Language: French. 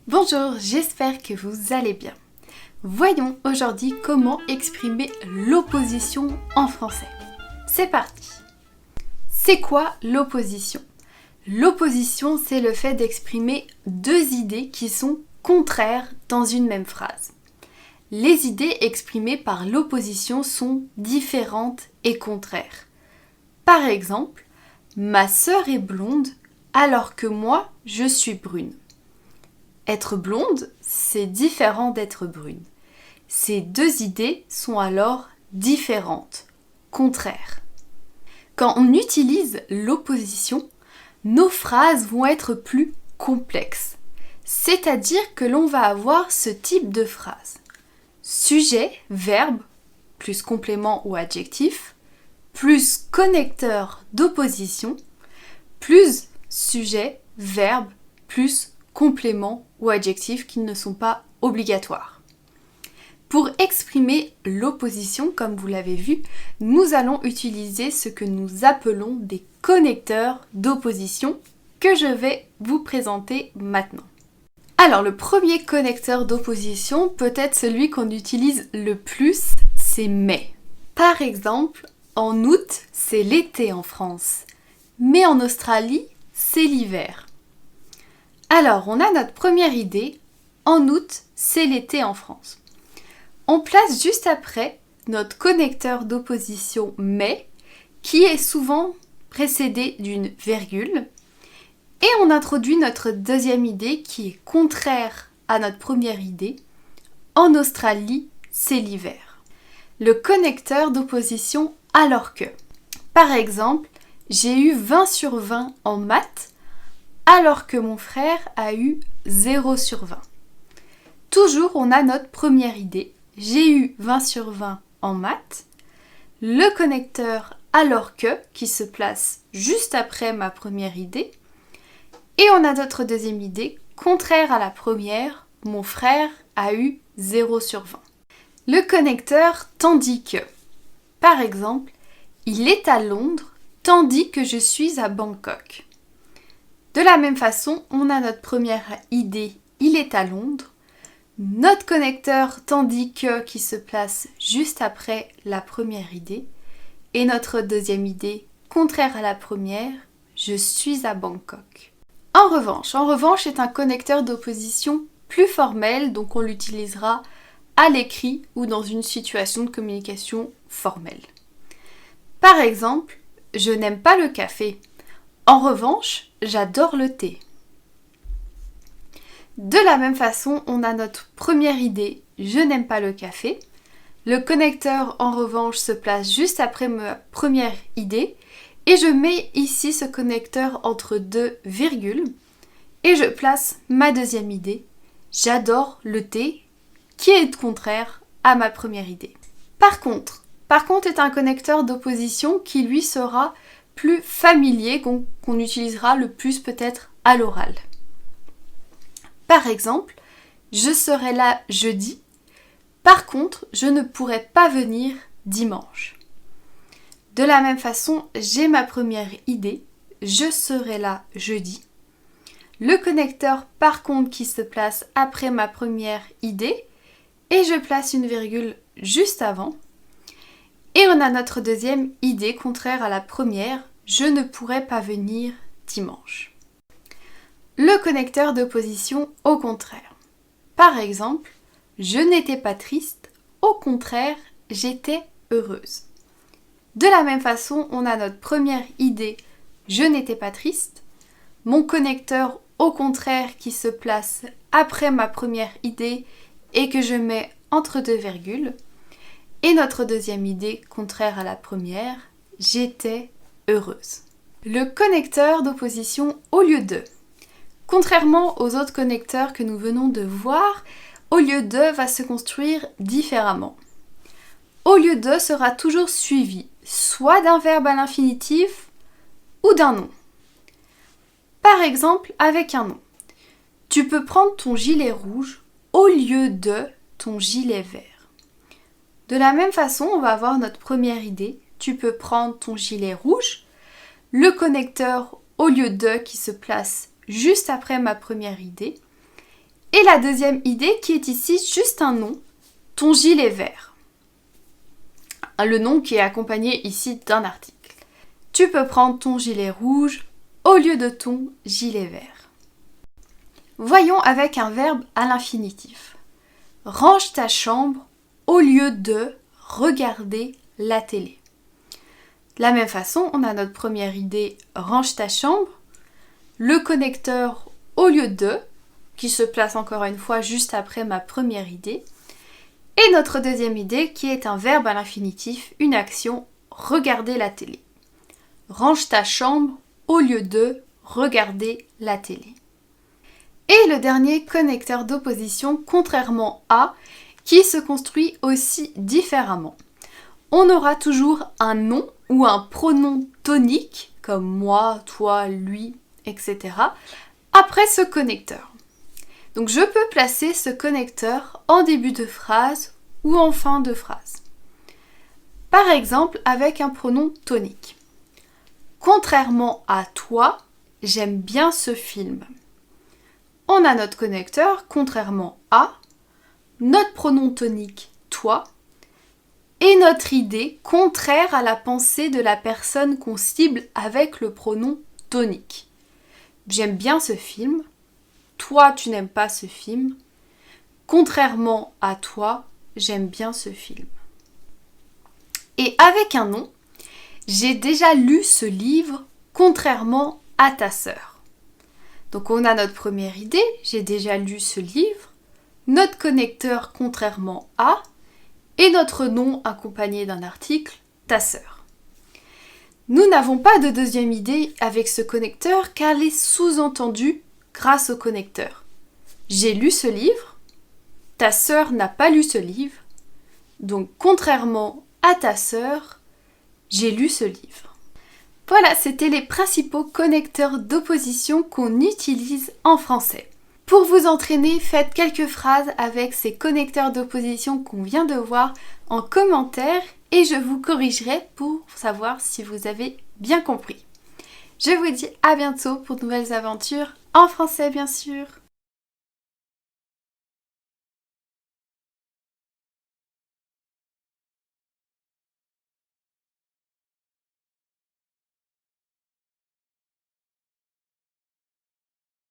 Bonjour, j'espère que vous allez bien. Voyons aujourd'hui comment exprimer l'opposition en français. C'est parti. C'est quoi l'opposition ? L'opposition, c'est le fait d'exprimer deux idées qui sont contraires dans une même phrase. Les idées exprimées par l'opposition sont différentes et contraires. Par exemple, ma sœur est blonde alors que moi, je suis brune. Être blonde, c'est différent d'être brune. Ces deux idées sont alors différentes, contraires. Quand on utilise l'opposition, nos phrases vont être plus complexes. C'est-à-dire que l'on va avoir ce type de phrase. Sujet, verbe, plus complément ou adjectif, plus connecteur d'opposition, plus sujet, verbe, plus complément ou adjectifs qui ne sont pas obligatoires. Pour exprimer l'opposition, comme vous l'avez vu, nous allons utiliser ce que nous appelons des connecteurs d'opposition que je vais vous présenter maintenant. Alors, le premier connecteur d'opposition, peut-être celui qu'on utilise le plus, c'est mais. Par exemple, en août, c'est l'été en France, mais en Australie, c'est l'hiver. Alors, on a notre première idée, en août, c'est l'été en France. On place juste après notre connecteur d'opposition mais, qui est souvent précédé d'une virgule, et on introduit notre deuxième idée qui est contraire à notre première idée. En Australie, c'est l'hiver. Le connecteur d'opposition alors que. Par exemple, j'ai eu 20 sur 20 en maths, alors que mon frère a eu 0 sur 20. Toujours, on a notre première idée. J'ai eu 20 sur 20 en maths. Le connecteur alors que, qui se place juste après ma première idée. Et on a notre deuxième idée, contraire à la première, mon frère a eu 0 sur 20. Le connecteur tandis que. Par exemple, il est à Londres, tandis que je suis à Bangkok. De la même façon, on a notre première idée, il est à Londres, notre connecteur tandis que qui se place juste après la première idée, et notre deuxième idée, contraire à la première, je suis à Bangkok. En revanche est un connecteur d'opposition plus formel, donc on l'utilisera à l'écrit ou dans une situation de communication formelle. Par exemple, je n'aime pas le café. En revanche, j'adore le thé. De la même façon, on a notre première idée, je n'aime pas le café. Le connecteur, en revanche, se place juste après ma première idée. Et je mets ici ce connecteur entre deux virgules. Et je place ma deuxième idée, j'adore le thé, qui est contraire à ma première idée. Par contre est un connecteur d'opposition qui lui sera plus familier, qu'on utilisera le plus peut-être à l'oral. Par exemple, je serai là jeudi, par contre, je ne pourrai pas venir dimanche. De la même façon, j'ai ma première idée, je serai là jeudi. Le connecteur par contre qui se place après ma première idée, et je place une virgule juste avant. Et on a notre deuxième idée contraire à la première, je ne pourrai pas venir dimanche. Le connecteur d'opposition au contraire. Par exemple, je n'étais pas triste, au contraire, j'étais heureuse. De la même façon, on a notre première idée, je n'étais pas triste. Mon connecteur au contraire qui se place après ma première idée et que je mets entre deux virgules. Et notre deuxième idée, contraire à la première, j'étais heureuse. Le connecteur d'opposition au lieu de. Contrairement aux autres connecteurs que nous venons de voir, au lieu de va se construire différemment. Au lieu de sera toujours suivi soit d'un verbe à l'infinitif ou d'un nom. Par exemple, avec un nom. Tu peux prendre ton gilet rouge au lieu de ton gilet vert. De la même façon, on va avoir notre première idée. Tu peux prendre ton gilet rouge. Le connecteur au lieu de qui se place juste après ma première idée. Et la deuxième idée qui est ici juste un nom, ton gilet vert. Le nom qui est accompagné ici d'un article. Tu peux prendre ton gilet rouge au lieu de ton gilet vert. Voyons avec un verbe à l'infinitif. Range ta chambre au lieu de regarder la télé. De la même façon, on a notre première idée, range ta chambre, le connecteur au lieu de, qui se place encore une fois juste après ma première idée, et notre deuxième idée qui est un verbe à l'infinitif, une action, regarder la télé. Range ta chambre au lieu de regarder la télé. Et le dernier connecteur d'opposition, contrairement à, qui se construit aussi différemment. On aura toujours un nom ou un pronom tonique, comme moi, toi, lui, etc., après ce connecteur. Donc je peux placer ce connecteur en début de phrase ou en fin de phrase. Par exemple, avec un pronom tonique. Contrairement à toi, j'aime bien ce film. On a notre connecteur, contrairement à, notre pronom tonique, toi, et notre idée contraire à la pensée de la personne qu'on cible avec le pronom tonique. J'aime bien ce film. Toi, tu n'aimes pas ce film. Contrairement à toi, j'aime bien ce film. Et avec un nom, j'ai déjà lu ce livre, contrairement à ta sœur. Donc on a notre première idée, j'ai déjà lu ce livre, notre connecteur contrairement à, et notre nom accompagné d'un article, ta sœur. Nous n'avons pas de deuxième idée avec ce connecteur car elle est sous-entendue grâce au connecteur. J'ai lu ce livre, ta sœur n'a pas lu ce livre, donc contrairement à ta sœur, j'ai lu ce livre. Voilà, c'était les principaux connecteurs d'opposition qu'on utilise en français. Pour vous entraîner, faites quelques phrases avec ces connecteurs d'opposition qu'on vient de voir en commentaire et je vous corrigerai pour savoir si vous avez bien compris. Je vous dis à bientôt pour de nouvelles aventures en français bien sûr.